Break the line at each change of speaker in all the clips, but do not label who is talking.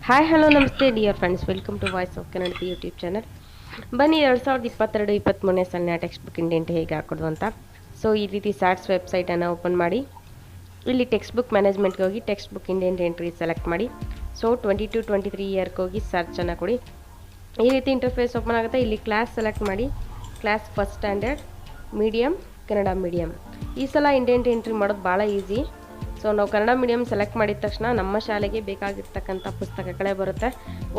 Hi hello ನಮಸ್ತೆ dear friends, welcome to voice of Kannada YouTube channel. ಬನ್ನಿ 2022-23 ಸಣ್ಣ text book indent ಹೇಗೆ ಹಾಕೋದು ಅಂತ. ಸೊ ಈ ರೀತಿ ಸ್ಯಾಟ್ಸ್ ವೆಬ್ಸೈಟನ್ನು ಓಪನ್ ಮಾಡಿ ಇಲ್ಲಿ ಟೆಕ್ಸ್ಟ್ ಬುಕ್ ಮ್ಯಾನೇಜ್ಮೆಂಟ್ಗೆ ಹೋಗಿ text book indent entry select ಮಾಡಿ. ಸೊ 22-23 ಇಯರ್ಗೆ ಹೋಗಿ ಸರ್ಚನ್ನು ಕೊಡಿ. ಈ ರೀತಿ ಇಂಟರ್ಫೇಸ್ ಓಪನ್ ಆಗುತ್ತೆ. ಇಲ್ಲಿ ಕ್ಲಾಸ್ ಸೆಲೆಕ್ಟ್ ಮಾಡಿ. Class first standard, medium, Kannada medium. ಈ ಸಲ ಇಂಡೆಂಟ್ ಎಂಟ್ರಿ ಮಾಡೋದು ಭಾಳ ಈಸಿ. ಸೊ ನಾವು ಕನ್ನಡ ಮೀಡಿಯಮ್ ಸೆಲೆಕ್ಟ್ ಮಾಡಿದ ತಕ್ಷಣ ನಮ್ಮ ಶಾಲೆಗೆ ಬೇಕಾಗಿರ್ತಕ್ಕಂಥ ಪುಸ್ತಕಗಳೇ ಬರುತ್ತೆ.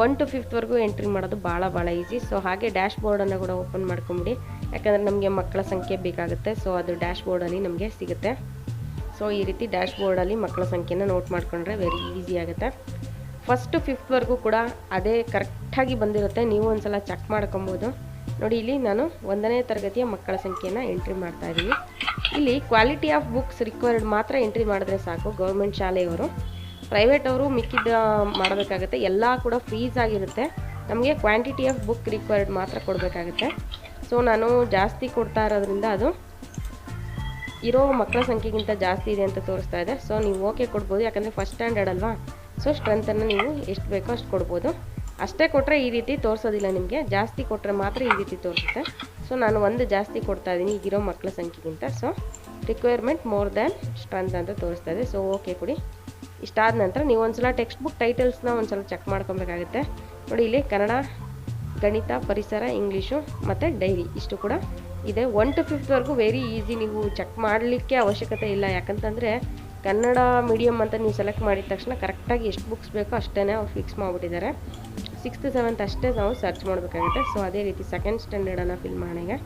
1 to 5th ಎಂಟ್ರಿ ಮಾಡೋದು ಭಾಳ ಈಸಿ. ಸೊ ಹಾಗೆ ಡ್ಯಾಶ್ ಬೋರ್ಡನ್ನು ಕೂಡ ಓಪನ್ ಮಾಡ್ಕೊಂಬಿಡಿ, ಯಾಕಂದರೆ ನಮಗೆ ಮಕ್ಕಳ ಸಂಖ್ಯೆ ಬೇಕಾಗುತ್ತೆ. ಸೊ ಅದು ಡ್ಯಾಶ್ ಬೋರ್ಡಲ್ಲಿ ನಮಗೆ ಸಿಗುತ್ತೆ. ಸೊ ಈ ರೀತಿ ಡ್ಯಾಶ್ ಬೋರ್ಡಲ್ಲಿ ಮಕ್ಕಳ ಸಂಖ್ಯೆನ ನೋಟ್ ಮಾಡಿಕೊಂಡ್ರೆ ವೆರಿ ಈಸಿ ಆಗುತ್ತೆ. 1 to 5th ಕೂಡ ಅದೇ ಕರೆಕ್ಟಾಗಿ ಬಂದಿರುತ್ತೆ. ನೀವು ಒಂದು ಸಲ ಚೆಕ್ ಮಾಡ್ಕೊಬೋದು. ನೋಡಿ, ಇಲ್ಲಿ ನಾನು 1ನೇ ತರಗತಿಯ ಮಕ್ಕಳ ಸಂಖ್ಯೆಯನ್ನು ಎಂಟ್ರಿ ಮಾಡ್ತಾ ಇದ್ದೀನಿ. ಇಲ್ಲಿ ಕ್ವಾಲಿಟಿ ಆಫ್ ಬುಕ್ಸ್ ರಿಕ್ವೈರ್ಡ್ ಮಾತ್ರ ಎಂಟ್ರಿ ಮಾಡಿದ್ರೆ ಸಾಕು. ಗೌರ್ಮೆಂಟ್ ಶಾಲೆಯವರು, ಪ್ರೈವೇಟ್ ಅವರು ಮಿಕ್ಕಿದ ಮಾಡಬೇಕಾಗುತ್ತೆ. ಎಲ್ಲ ಕೂಡ ಫೀಸ್ ಆಗಿರುತ್ತೆ. ನಮಗೆ ಕ್ವಾಂಟಿಟಿ ಆಫ್ ಬುಕ್ ರಿಕ್ವೈರ್ಡ್ ಮಾತ್ರ ಕೊಡಬೇಕಾಗುತ್ತೆ. ಸೊ ನಾನು ಜಾಸ್ತಿ ಕೊಡ್ತಾ ಇರೋದ್ರಿಂದ ಅದು ಇರೋ ಮಕ್ಕಳ ಸಂಖ್ಯೆಗಿಂತ ಜಾಸ್ತಿ ಇದೆ ಅಂತ ತೋರಿಸ್ತಾ ಇದೆ. ಸೊ ನೀವು ಓಕೆ ಕೊಡ್ಬೋದು, ಯಾಕಂದರೆ ಫಸ್ಟ್ ಸ್ಟ್ಯಾಂಡರ್ಡ್ ಅಲ್ವಾ. ಸೊ ಸ್ಟ್ರೆಂತನ್ನು ನೀವು ಎಷ್ಟು ಬೇಕೋ ಅಷ್ಟು ಕೊಡ್ಬೋದು. ಅಷ್ಟೇ ಕೊಟ್ಟರೆ ಈ ರೀತಿ ತೋರಿಸೋದಿಲ್ಲ, ನಿಮಗೆ ಜಾಸ್ತಿ ಕೊಟ್ಟರೆ ಮಾತ್ರ ಈ ರೀತಿ ತೋರಿಸುತ್ತೆ. ಸೊ ನಾನು 1 ಜಾಸ್ತಿ ಕೊಡ್ತಾ ಇದ್ದೀನಿ ಈಗಿರೋ ಮಕ್ಕಳ ಸಂಖ್ಯೆಗಿಂತ. So requirement more than strength ಅಂತ ತೋರಿಸ್ತಾ ಇದೆ. ಸೊ ಓಕೆ ಕೊಡಿ. ಇಷ್ಟಾದ ನಂತರ ನೀವು ಒಂದ್ಸಲ ಟೆಕ್ಸ್ಟ್ ಬುಕ್ ಟೈಟಲ್ಸ್ನ ಒಂದ್ಸಲ ಚೆಕ್ ಮಾಡ್ಕೊಬೇಕಾಗುತ್ತೆ. ನೋಡಿ, ಇಲ್ಲಿ ಕನ್ನಡ, ಗಣಿತ, ಪರಿಸರ, ಇಂಗ್ಲೀಷು ಮತ್ತು ಡೈರಿ ಇಷ್ಟು ಕೂಡ ಇದೆ. 1 to 5th ವೆರಿ ಈಸಿ. ನೀವು ಚೆಕ್ ಮಾಡಲಿಕ್ಕೆ ಅವಶ್ಯಕತೆ ಇಲ್ಲ, ಯಾಕಂತಂದರೆ ಕನ್ನಡ ಮೀಡಿಯಮ್ ಅಂತ ನೀವು ಸೆಲೆಕ್ಟ್ ಮಾಡಿದ ತಕ್ಷಣ ಕರೆಕ್ಟಾಗಿ ಎಷ್ಟು ಬುಕ್ಸ್ ಬೇಕೋ ಅಷ್ಟೇ ಅವ್ರು ಫಿಕ್ಸ್ ಮಾಡಿಬಿಟ್ಟಿದ್ದಾರೆ. 6th 7th ಅಷ್ಟೇ ನಾವು ಸರ್ಚ್ ಮಾಡಬೇಕಾಗುತ್ತೆ. ಸೊ ಅದೇ ರೀತಿ ಸೆಕೆಂಡ್ ಸ್ಟ್ಯಾಂಡರ್ಡನ್ನು ಫಿಲ್ ಮಾಡೋಣ.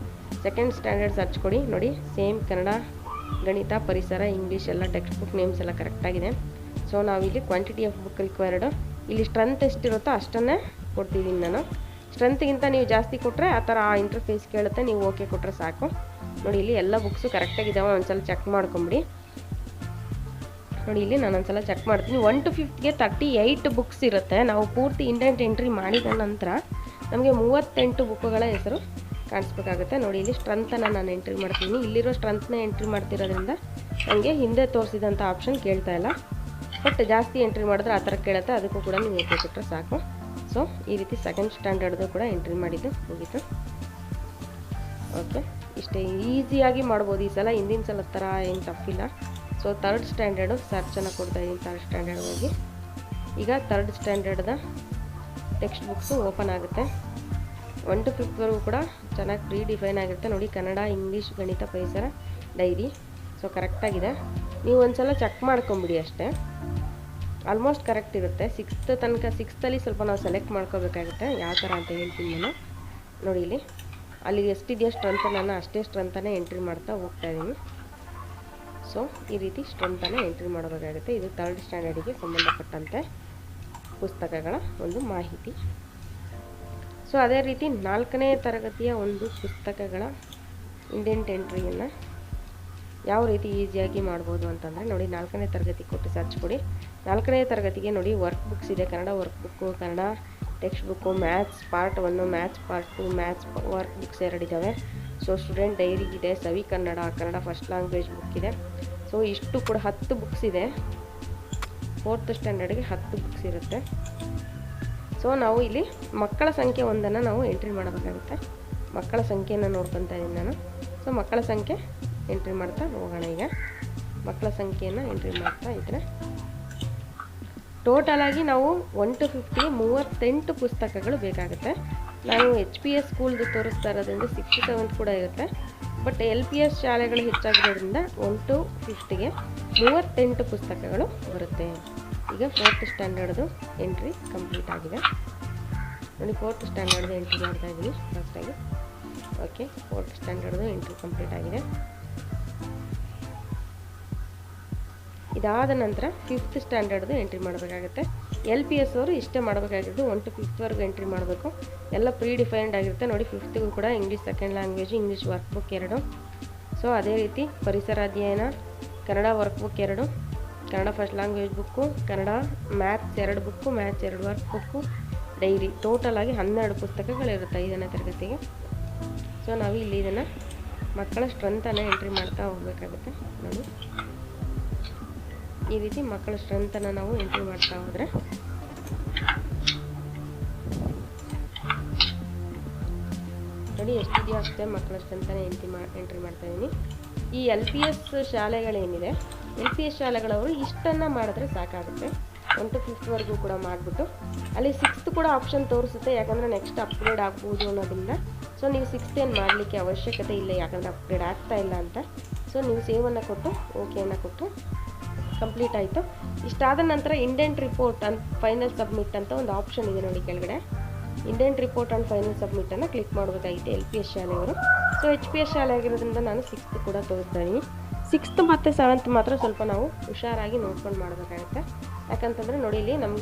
ಸೆಕೆಂಡ್ ಸ್ಟ್ಯಾಂಡರ್ಡ್ ಸರ್ಚ್ ಕೊಡಿ. ನೋಡಿ, ಸೇಮ್ ಕನ್ನಡ, ಗಣಿತ, ಪರಿಸರ, ಇಂಗ್ಲೀಷ್ ಎಲ್ಲ ಟೆಕ್ಸ್ಟ್ ಬುಕ್ ನೇಮ್ಸ್ ಎಲ್ಲ ಕರೆಕ್ಟಾಗಿದೆ. ಸೊ ನಾವಿಲ್ಲಿ ಕ್ವಾಂಟಿಟಿ ಆಫ್ ಬುಕ್ ರಿಕ್ವೈರ್ಡು, ಇಲ್ಲಿ ಸ್ಟ್ರೆಂತ್ ಎಷ್ಟಿರುತ್ತೋ ಅಷ್ಟನ್ನೇ ಕೊಡ್ತಿದ್ದೀನಿ ನಾನು. ಸ್ಟ್ರೆಂತ್ಗಿಂತ ನೀವು ಜಾಸ್ತಿ ಕೊಟ್ಟರೆ ಆ ಥರ ಆ ಇಂಟರ್ಫೇಸ್ ಕೇಳುತ್ತೆ, ನೀವು ಓಕೆ ಕೊಟ್ಟರೆ ಸಾಕು. ನೋಡಿ, ಇಲ್ಲಿ ಎಲ್ಲ ಬುಕ್ಸು ಕರೆಕ್ಟಾಗಿದ್ದಾವೆ, ಒಂದ್ಸಲ ಚೆಕ್ ಮಾಡ್ಕೊಂಬಿಡಿ. ನೋಡಿ, ಇಲ್ಲಿ ನಾನು ಒಂದ್ಸಲ ಚೆಕ್ ಮಾಡ್ತೀನಿ. 1 to 5th 38 ಬುಕ್ಸ್ ಇರುತ್ತೆ. ನಾವು ಪೂರ್ತಿ ಇಂಡೆಂಟ್ ಎಂಟ್ರಿ ಮಾಡಿದ ನಂತರ ನಮಗೆ 38 ಬುಕ್ಗಳ ಹೆಸರು ಕಾಣಿಸ್ಬೇಕಾಗುತ್ತೆ. ನೋಡಿ, ಇಲ್ಲಿ ಸ್ಟ್ರೆಂತನ್ನು ನಾನು ಎಂಟ್ರಿ ಮಾಡ್ತೀನಿ. ಇಲ್ಲಿರೋ ಸ್ಟ್ರೆಂತ್ನ ಎಂಟ್ರಿ ಮಾಡ್ತಿರೋದ್ರಿಂದ ನನಗೆ ಹಿಂದೆ ತೋರಿಸಿದಂಥ ಆಪ್ಷನ್ ಕೇಳ್ತಾ ಇಲ್ಲ. ಬಟ್ ಜಾಸ್ತಿ ಎಂಟ್ರಿ ಮಾಡಿದ್ರೆ ಆ ಥರ ಕೇಳುತ್ತೆ, ಅದಕ್ಕೂ ಕೂಡ ನೀವು ಓಕೆ ಕೊಟ್ಟರೆ ಸಾಕು. ಸೊ ಈ ರೀತಿ ಸೆಕೆಂಡ್ ಸ್ಟ್ಯಾಂಡರ್ಡ್ದು ಕೂಡ ಎಂಟ್ರಿ ಮಾಡಿದ್ದು ಮುಗೀತು. ಓಕೆ, ಇಷ್ಟೇ ಈಸಿಯಾಗಿ ಮಾಡ್ಬೋದು ಈ ಸಲ. ಹಿಂದಿನ ಸಲ ಥರ ಏನು ತಪ್ಪಿಲ್ಲ. ಸೊ 3rd ಸ್ಟ್ಯಾಂಡರ್ಡು ಸರ್ಚನ್ನು ಕೊಡ್ತಾ ಇದ್ದೀನಿ. 3rd ಸ್ಟ್ಯಾಂಡರ್ಡ್ ಹೋಗಿ ಈಗ 3rd ಸ್ಟ್ಯಾಂಡರ್ಡ್ದ ಟೆಕ್ಸ್ಟ್ ಬುಕ್ಸು ಓಪನ್ ಆಗುತ್ತೆ. 1 to 5th ಕೂಡ ಚೆನ್ನಾಗಿ ಪ್ರೀ ಡಿಫೈನ್ ಆಗಿರುತ್ತೆ. ನೋಡಿ, ಕನ್ನಡ, ಇಂಗ್ಲೀಷ್, ಗಣಿತ, ಪರಿಸರ, ಡೈರಿ. ಸೊ ಕರೆಕ್ಟಾಗಿದೆ. ನೀವು ಒಂದು ಸಲ ಚೆಕ್ ಮಾಡ್ಕೊಂಬಿಡಿ ಅಷ್ಟೇ. ಆಲ್ಮೋಸ್ಟ್ ಕರೆಕ್ಟ್ ಇರುತ್ತೆ. 6th ತನಕ 6th ಸ್ವಲ್ಪ ನಾವು ಸೆಲೆಕ್ಟ್ ಮಾಡ್ಕೋಬೇಕಾಗುತ್ತೆ, ಯಾವ ಥರ ಅಂತ ಹೇಳ್ತೀನಿ ನಾನು. ನೋಡಿ, ಇಲ್ಲಿ ಅಲ್ಲಿ ಎಷ್ಟಿದೆಯೋ ಸ್ಟ್ರೆಂತ್ ನಾನು ಅಷ್ಟೇ ಸ್ಟ್ರೆಂತನ್ನೇ ಎಂಟ್ರಿ ಮಾಡ್ತಾ ಹೋಗ್ತಾ ಇದ್ದೀನಿ. ಸೊ ಈ ರೀತಿ ಸ್ಟ್ರೆಂತನ್ನು ಎಂಟ್ರಿ ಮಾಡಬೇಕಾಗುತ್ತೆ. ಇದು 3rd ಸ್ಟ್ಯಾಂಡರ್ಡಿಗೆ ಸಂಬಂಧಪಟ್ಟಂತೆ ಪುಸ್ತಕಗಳ ಒಂದು ಮಾಹಿತಿ. ಸೊ ಅದೇ ರೀತಿ 4ನೇ ತರಗತಿಯ ಒಂದು ಪುಸ್ತಕಗಳ ಇಂಡೆಂಟ್ ಎಂಟ್ರಿಯನ್ನು ಯಾವ ರೀತಿ ಈಸಿಯಾಗಿ ಮಾಡ್ಬೋದು ಅಂತಂದರೆ, ನೋಡಿ, 4ನೇ ತರಗತಿ ಕೊಟ್ಟು ಸರ್ಚ್ ಕೊಡಿ. 4ನೇ ತರಗತಿಗೆ ನೋಡಿ ವರ್ಕ್ ಬುಕ್ಸ್ ಇದೆ. Kannada work book, Kannada text book, maths part 1, maths part 2, maths work books 2 ಇದ್ದಾವೆ. ಸೊ ಸ್ಟೂಡೆಂಟ್ ಡೈರಿ ಇದೆ, Savi Kannada, Kannada first language book ಇದೆ. ಸೊ ಇಷ್ಟು ಕೂಡ 10 ಬುಕ್ಸ್ ಇದೆ. 4th ಸ್ಟ್ಯಾಂಡರ್ಡ್ಗೆ 10 ಬುಕ್ಸ್ ಇರುತ್ತೆ. ಸೊ ನಾವು ಇಲ್ಲಿ ಮಕ್ಕಳ ಸಂಖ್ಯೆ 1 ನಾವು ಎಂಟ್ರಿ ಮಾಡಬೇಕಾಗುತ್ತೆ. ಮಕ್ಕಳ ಸಂಖ್ಯೆಯನ್ನು ನೋಡ್ಕೊತಾ ಇದ್ದೀನಿ ನಾನು. ಸೊ ಮಕ್ಕಳ ಸಂಖ್ಯೆ ಎಂಟ್ರಿ ಮಾಡ್ತಾ ಹೋಗೋಣ. ಈಗ ಮಕ್ಕಳ ಸಂಖ್ಯೆಯನ್ನು ಎಂಟ್ರಿ ಮಾಡ್ತಾ ಇದ್ದರೆ ಟೋಟಲಾಗಿ ನಾವು 1 to 5th 38 ಪುಸ್ತಕಗಳು ಬೇಕಾಗುತ್ತೆ. ನಾನು HPS ಸ್ಕೂಲ್ದು ತೋರಿಸ್ತಾ ಇರೋದ್ರಿಂದ 6th 7th ಕೂಡ ಇರುತ್ತೆ. ಬಟ್ LPS ಶಾಲೆಗಳು ಹೆಚ್ಚಾಗಿರೋದ್ರಿಂದ 1 to 5th 38 ಪುಸ್ತಕಗಳು ಬರುತ್ತೆ. ಈಗ 4th ಸ್ಟ್ಯಾಂಡರ್ಡ್ದು ಎಂಟ್ರಿ ಕಂಪ್ಲೀಟ್ ಆಗಿದೆ. ನೋಡಿ, 4th ಸ್ಟ್ಯಾಂಡರ್ಡ್ದು ಎಂಟ್ರಿ ಮಾಡ್ತಾ ಇದ್ದೀನಿ ಫಸ್ಟಾಗಿ. ಓಕೆ, 4th ಸ್ಟ್ಯಾಂಡರ್ಡ್ದು ಎಂಟ್ರಿ ಕಂಪ್ಲೀಟ್ ಆಗಿದೆ. ಇದಾದ ನಂತರ 5th ಸ್ಟ್ಯಾಂಡರ್ಡ್ದು ಎಂಟ್ರಿ ಮಾಡಬೇಕಾಗುತ್ತೆ. LPS ಅವರು ಇಷ್ಟೇ ಮಾಡಬೇಕಾಗಿದ್ದು 1 to 5th ಎಂಟ್ರಿ ಮಾಡಬೇಕು. ಎಲ್ಲ ಪ್ರೀ ಡಿಫೈನ್ಡ್ ಆಗಿರುತ್ತೆ. ನೋಡಿ, 5th ಕೂಡ English second language, English work book 2. So ಅದೇ ರೀತಿ ಪರಿಸರ ಅಧ್ಯಯನ, Kannada work book 2, Kannada first language book, Kannada maths 2 book, maths 2 work book, diary. ಟೋಟಲಾಗಿ 12 ಪುಸ್ತಕಗಳಿರುತ್ತೆ 5ನೇ ತರಗತಿಗೆ. ಸೊ ನಾವು ಇಲ್ಲಿ ಇದನ್ನು ಮಕ್ಕಳ ಸ್ಟ್ರೆಂತನ್ನು ಎಂಟ್ರಿ ಮಾಡ್ತಾ ಹೋಗಬೇಕಾಗುತ್ತೆ. ನೋಡಿ, ಈ ರೀತಿ ಮಕ್ಕಳ ಸ್ಟ್ರೆಂತನ್ನು ನಾವು ಎಂಟ್ರಿ ಮಾಡ್ತಾ ಹೋದರೆ ನೋಡಿ ಎಷ್ಟಿದೆಯೋ ಅಷ್ಟೇ ಮಕ್ಕಳಷ್ಟು ಅಂತಲೇ ಎಂಟ್ರಿ ಮಾಡ್ತಾಯಿದ್ದೀನಿ. ಈ LPS ಶಾಲೆಗಳೇನಿದೆ, LPS ಶಾಲೆಗಳವರು ಇಷ್ಟನ್ನು ಮಾಡಿದ್ರೆ ಸಾಕಾಗುತ್ತೆ. 1 to 5th ಕೂಡ ಮಾಡಿಬಿಟ್ಟು ಅಲ್ಲಿ 6th ಕೂಡ ಆಪ್ಷನ್ ತೋರಿಸುತ್ತೆ, ಯಾಕಂದರೆ ನೆಕ್ಸ್ಟ್ ಅಪ್ಗ್ರೇಡ್ ಆಗ್ಬೋದು ಅನ್ನೋದ್ರಿಂದ. ಸೊ ನೀವು 6th ಏನು ಮಾಡಲಿಕ್ಕೆ ಅವಶ್ಯಕತೆ ಇಲ್ಲ, ಯಾಕಂದರೆ ಅಪ್ಗ್ರೇಡ್ ಆಗ್ತಾ ಇಲ್ಲ ಅಂತ. ಸೊ ನೀವು ಸೇವನ್ನು ಕೊಟ್ಟು ಓಕೆಯನ್ನು ಕೊಟ್ಟು ಕಂಪ್ಲೀಟ್ ಆಯಿತು. ಇಷ್ಟಾದ ನಂತರ indent report and final submit ಅಂತ ಒಂದು ಆಪ್ಷನ್ ಇದೆ ನೋಡಿ ಕೆಳಗಡೆ. ಇಂಡೆಂಟ್ ರಿಪೋರ್ಟ್ ಆ್ಯಂಡ್ ಫೈನಲ್ ಸಬ್ಮಿಟನ್ನು ಕ್ಲಿಕ್ ಮಾಡಬೇಕಾಗಿತ್ತು LPS ಶಾಲೆಯವರು. ಸೊ HPS ಶಾಲೆ ಆಗಿರೋದ್ರಿಂದ ನಾನು 6th ಕೂಡ ತೋರಿಸ್ತಾ ಇದ್ದೀನಿ. 6th ಮತ್ತು 7th ಮಾತ್ರ ಸ್ವಲ್ಪ ನಾವು ಹುಷಾರಾಗಿ ನೋಡ್ಕೊಂಡು ಮಾಡಬೇಕಾಗುತ್ತೆ. ಯಾಕಂತಂದರೆ ನೋಡಿ ಇಲ್ಲಿ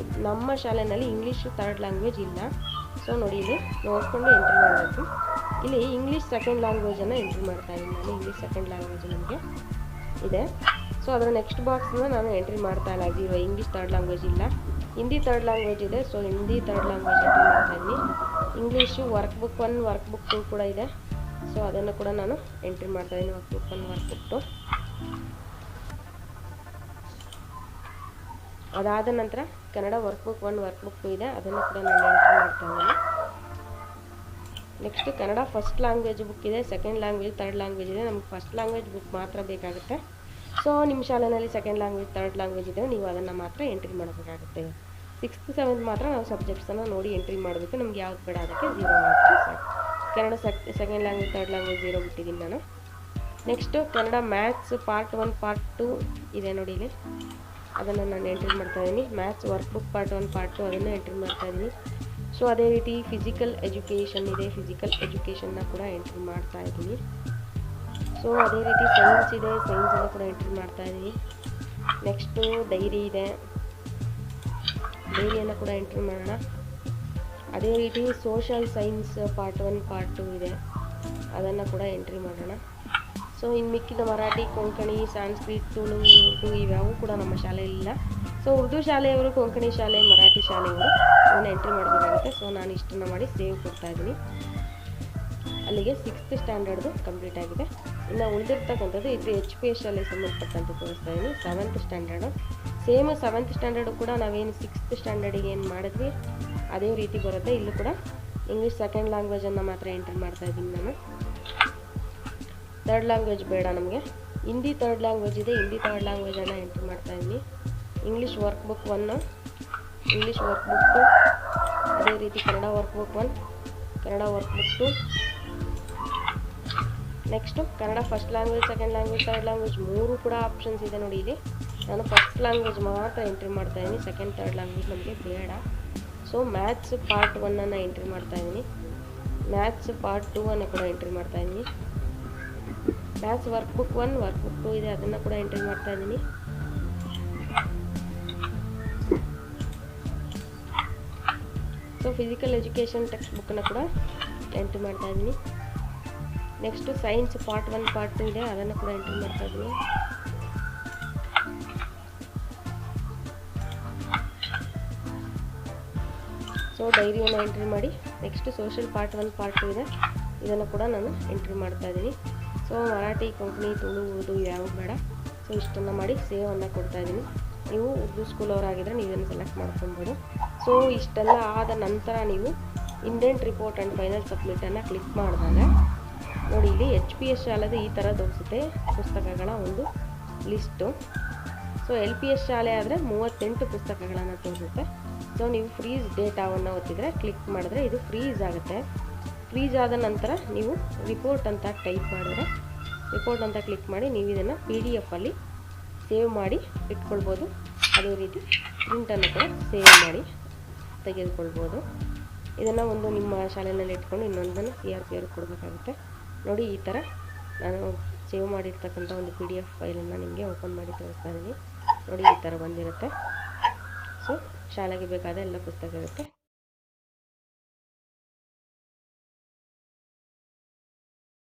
ನಮ್ಮ ಶಾಲೆಯಲ್ಲಿ ಇಂಗ್ಲೀಷ್ 3rd ಲ್ಯಾಂಗ್ವೇಜ್ ಇಲ್ಲ. ಸೊ ನೋಡಿ ಇಲ್ಲಿ ನೋಡಿಕೊಂಡು ಎಂಟ್ರಿ ಮಾಡಬೇಕು. ಇಲ್ಲಿ ಇಂಗ್ಲೀಷ್ 2nd ಲ್ಯಾಂಗ್ವೇಜನ್ನು ಎಂಟ್ರಿ ಮಾಡ್ತಾ ಇದ್ದೀನಿ ನಾನು. ಇಂಗ್ಲೀಷ್ 2nd ಲ್ಯಾಂಗ್ವೇಜ್ ನಮಗೆ ಇದೆ. ಸೊ ಅದರ ನೆಕ್ಸ್ಟ್ ಬಾಕ್ಸ್ನ ನಾನು ಎಂಟ್ರಿ ಮಾಡ್ತಾ ಇಲ್ಲ. 0 ಇಂಗ್ಲೀಷ್ 3rd ಲ್ಯಾಂಗ್ವೇಜ್ ಇಲ್ಲ. ಹಿಂದಿ 3rd ಲ್ಯಾಂಗ್ವೇಜ್ ಇದೆ. So Hindi 3rd language entry ಮಾಡ್ತಾ ಇದ್ದೀನಿ. ಇಂಗ್ಲೀಷು ವರ್ಕ್ಬುಕ್ 1 ವರ್ಕ್ಬುಕ್ 2 ಕೂಡ ಇದೆ. ಸೊ ಅದನ್ನು ಕೂಡ ನಾನು ಎಂಟ್ರಿ ಮಾಡ್ತಾ ಇದ್ದೀನಿ. Workbook 1 workbook 2. ಅದಾದ ನಂತರ ಕನ್ನಡ ವರ್ಕ್ಬುಕ್ 1 ವರ್ಕ್ಬುಕ್ 2 ಇದೆ. ಅದನ್ನು ಕೂಡ ನಾನು ಎಂಟ್ರಿ ಮಾಡ್ತಾ ಇದ್ದೀನಿ. Next Kannada first language book ಇದೆ, 2nd ಲ್ಯಾಂಗ್ವೇಜ್ 3rd ಲ್ಯಾಂಗ್ವೇಜ್ ಇದೆ. ನಮ್ಗೆ ಫಸ್ಟ್ ಲ್ಯಾಂಗ್ವೇಜ್ ಬುಕ್ ಮಾತ್ರ ಬೇಕಾಗುತ್ತೆ. ಸೊ ನಿಮ್ಮ ಶಾಲೆಯಲ್ಲಿ 2nd ಲ್ಯಾಂಗ್ವೇಜ್ 3rd ಲ್ಯಾಂಗ್ವೇಜ್ ಇದೆ, ನೀವು ಅದನ್ನು ಮಾತ್ರ ಎಂಟ್ರಿ ಮಾಡಬೇಕಾಗುತ್ತೆ. 6th 7th ಮಾತ್ರ ನಾವು ಸಬ್ಜೆಕ್ಟ್ಸನ್ನು ನೋಡಿ ಎಂಟ್ರಿ ಮಾಡಬೇಕು. ನಮ್ಗೆ ಯಾವ್ದು ಬೇಡ ಅದಕ್ಕೆ 0 ಮಾತ್ರ ಸಾಕು. Kannada 2nd language 3rd language 0 ಬಿಟ್ಟಿದ್ದೀನಿ ನಾನು. Next Kannada maths part 1 part 2 ಇದೆ ನೋಡಿ ಇಲ್ಲಿ, ಅದನ್ನು ನಾನು ಎಂಟ್ರಿ ಮಾಡ್ತಾಯಿದ್ದೀನಿ. ಮ್ಯಾಥ್ಸ್ ವರ್ಕ್ಬುಕ್ ಪಾರ್ಟ್ 1 ಪಾರ್ಟ್ 2 ಅದನ್ನು ಎಂಟ್ರಿ ಮಾಡ್ತಾಯಿದ್ದೀನಿ. ಸೊ ಅದೇ ರೀತಿ ಫಿಸಿಕಲ್ ಎಜುಕೇಷನ್ ಇದೆ, ಫಿಸಿಕಲ್ ಎಜುಕೇಷನ್ನ ಕೂಡ ಎಂಟ್ರಿ ಮಾಡ್ತಾಯಿದ್ದೀನಿ. ಸೊ ಅದೇ ರೀತಿ ಸೈನ್ಸ್ ಇದೆ, ಸೈನ್ಸನ್ನು ಕೂಡ ಎಂಟ್ರಿ ಮಾಡ್ತಾಯಿದ್ದೀನಿ. ನೆಕ್ಸ್ಟು ಡೈರಿ ಇದೆ, ಡೈರಿಯನ್ನು ಕೂಡ ಎಂಟ್ರಿ ಮಾಡೋಣ. ಅದೇ ರೀತಿ ಸೋಷಲ್ ಸೈನ್ಸ್ ಪಾರ್ಟ್ 1 ಪಾರ್ಟ್ 2 ಇದೆ, ಅದನ್ನು ಕೂಡ ಎಂಟ್ರಿ ಮಾಡೋಣ. ಸೊ ಇನ್ನು ಮಿಕ್ಕಿದ ಮರಾಠಿ, ಕೊಂಕಣಿ, ಸಾಂಸ್ಕ್ರಿಟ್, ತುಳು, ಉರ್ದು ಇವ್ಯಾವು ಕೂಡ ನಮ್ಮ ಶಾಲೆಯಲ್ಲಿಲ್ಲ. ಸೊ ಉರ್ದು ಶಾಲೆಯವರು, ಕೊಂಕಣಿ ಶಾಲೆ, ಮರಾಠಿ ಶಾಲೆಯವರು ಅದನ್ನು ಎಂಟ್ರಿ ಮಾಡಬೇಕಾಗುತ್ತೆ. ಸೊ ನಾನು ಇಷ್ಟನ್ನು ಮಾಡಿ ಸೇವ್ ಕೊಡ್ತಾಯಿದ್ದೀನಿ. ಅಲ್ಲಿಗೆ 6th ಸ್ಟ್ಯಾಂಡರ್ಡ್ದು ಕಂಪ್ಲೀಟ್ ಆಗಿದೆ. ಇನ್ನು ಉಳಿದಿರ್ತಕ್ಕಂಥದ್ದು ಇದು HPS ಶಾಲೆಗೆ ಸಂಬಂಧಪಟ್ಟಂತೆ ತೋರಿಸ್ತಾ ಇದ್ದೀನಿ. 7th standard same 7th standard ಕೂಡ ನಾವೇನು 6th ಸ್ಟ್ಯಾಂಡರ್ಡಿಗೆ ಏನು ಮಾಡಿದ್ವಿ ಅದೇ ರೀತಿ ಬರುತ್ತೆ. ಇಲ್ಲೂ ಕೂಡ ಇಂಗ್ಲೀಷ್ 2nd ಲ್ಯಾಂಗ್ವೇಜನ್ನು ಮಾತ್ರ ಎಂಟ್ರಿ ಮಾಡ್ತಾ ಇದ್ದೀನಿ ನಾನು. 3rd ಲ್ಯಾಂಗ್ವೇಜ್ ಬೇಡ ನಮಗೆ. ಹಿಂದಿ 3rd ಲ್ಯಾಂಗ್ವೇಜ್ ಇದೆ, ಹಿಂದಿ 3rd ಲ್ಯಾಂಗ್ವೇಜನ್ನು ಎಂಟ್ರಿ ಮಾಡ್ತಾ ಇದ್ದೀನಿ. ಇಂಗ್ಲೀಷ್ ವರ್ಕ್ಬುಕ್ 1, ಇಂಗ್ಲೀಷ್ ವರ್ಕ್ಬುಕ್ 2, ಅದೇ ರೀತಿ Kannada workbook 1, Kannada workbook 2. Next Kannada first language, 2nd language, 3rd language 3 ಕೂಡ ಆಪ್ಷನ್ಸ್ ಇದೆ ನೋಡಿ ಇಲ್ಲಿ. ನಾನು ಫಸ್ಟ್ ಲ್ಯಾಂಗ್ವೇಜ್ ಮಾತ್ರ ಎಂಟ್ರಿ ಮಾಡ್ತಾಯಿದ್ದೀನಿ, 2nd 3rd ಲ್ಯಾಂಗ್ವೇಜ್ ನಮಗೆ ಬೇಡ. ಸೊ ಮ್ಯಾಥ್ಸ್ ಪಾರ್ಟ್ 1 ಎಂಟ್ರಿ ಮಾಡ್ತಾಯಿದ್ದೀನಿ. ಮ್ಯಾಥ್ಸ್ ಪಾರ್ಟ್ 2 ಕೂಡ ಎಂಟ್ರಿ ಮಾಡ್ತಾಯಿದ್ದೀನಿ. ಮ್ಯಾಥ್ಸ್ ವರ್ಕ್ಬುಕ್ 1 ವರ್ಕ್ಬುಕ್ 2 ಇದೆ, ಅದನ್ನು ಕೂಡ ಎಂಟ್ರಿ ಮಾಡ್ತಾಯಿದ್ದೀನಿ. ಸೊ ಫಿಸಿಕಲ್ ಎಜುಕೇಷನ್ ಟೆಕ್ಸ್ಟ್ ಬುಕ್ಕನ್ನು ಕೂಡ ಎಂಟ್ರಿ ಮಾಡ್ತಾಯಿದ್ದೀನಿ. ನೆಕ್ಸ್ಟು ಸೈನ್ಸ್ ಪಾರ್ಟ್ 1 ಪಾರ್ಟ್ 2 ಇದೆ, ಅದನ್ನು ಕೂಡ ಎಂಟ್ರಿ ಮಾಡ್ತಾಯಿದ್ದೀನಿ. ಸೊ ಡೈರಿಯನ್ನು ಎಂಟ್ರಿ ಮಾಡಿ. ನೆಕ್ಸ್ಟ್ ಸೋಷಲ್ ಪಾರ್ಟ್ 1 ಪಾರ್ಟ್ 2 ಇದೆ, ಇದನ್ನು ಕೂಡ ನಾನು ಎಂಟ್ರಿ ಮಾಡ್ತಾಯಿದ್ದೀನಿ. ಸೊ ಮರಾಠಿ, ಕೊಂಕಣಿ, ತುಳು, ಉರ್ದು ಯಾವ ಬೇಡ. ಸೊ ಇಷ್ಟನ್ನು ಮಾಡಿ ಸೇವನ್ನು ಕೊಡ್ತಾಯಿದ್ದೀನಿ. ನೀವು ಉರ್ದು ಸ್ಕೂಲವರಾಗಿದ್ದರೆ ನೀವೇನು ಸೆಲೆಕ್ಟ್ ಮಾಡ್ಕೊಬೋದು. ಸೊ ಇಷ್ಟೆಲ್ಲ ಆದ ನಂತರ ನೀವು ಇಂಡೆಂಟ್ ರಿಪೋರ್ಟ್ ಆ್ಯಂಡ್ ಫೈನಲ್ ಸಬ್ಮಿಟನ್ನು ಕ್ಲಿಕ್ ಮಾಡಿದಾಗ ನೋಡಿ ಇಲ್ಲಿ HPS ಶಾಲೆದು ಈ ಥರ ತೋರಿಸುತ್ತೆ ಪುಸ್ತಕಗಳ ಒಂದು ಲಿಸ್ಟು. ಸೊ LPS ಶಾಲೆ ಆದರೆ 38 ಪುಸ್ತಕಗಳನ್ನು ತೋರಿಸುತ್ತೆ. ಸೊ ನೀವು ಫ್ರೀಸ್ ಡೇಟಾವನ್ನು ಒತ್ತಿದರೆ ಕ್ಲಿಕ್ ಮಾಡಿದ್ರೆ ಇದು ಫ್ರೀಸ್ ಆಗುತ್ತೆ. ಫ್ರೀಸ್ ಆದ ನಂತರ ನೀವು ರಿಪೋರ್ಟ್ ಅಂತ ಟೈಪ್ ಮಾಡಿದ್ರೆ ರಿಪೋರ್ಟ್ ಅಂತ ಕ್ಲಿಕ್ ಮಾಡಿ ನೀವು ಇದನ್ನು PDF ಅಲ್ಲಿ ಸೇವ್ ಮಾಡಿ ಇಟ್ಕೊಳ್ಬೋದು. ಅದೇ ರೀತಿ ಪ್ರಿಂಟನ್ನು ಕೂಡ ಸೇವ್ ಮಾಡಿ ತೆಗೆದುಕೊಳ್ಬೋದು. ಇದನ್ನು ಒಂದು ನಿಮ್ಮ ಶಾಲೆಯಲ್ಲಿ ಇಟ್ಕೊಂಡು ಇನ್ನೊಂದನ್ನು CRP ಅವ್ರಿಗೆ ಕೊಡಬೇಕಾಗುತ್ತೆ. ನೋಡಿ ಈ ಥರ ನಾನು ಸೇವ್ ಮಾಡಿರ್ತಕ್ಕಂಥ ಒಂದು PDF ಫೈಲನ್ನು ನಿಮಗೆ ಓಪನ್ ಮಾಡಿ ತೋರಿಸ್ತಾ ಇದ್ದೀನಿ. ನೋಡಿ ಈ ಥರ ಬಂದಿರುತ್ತೆ. ಸೊ ಶಾಲೆಗೆ ಬೇಕಾದ ಎಲ್ಲ ಪುಸ್ತಕ ಇರುತ್ತೆ.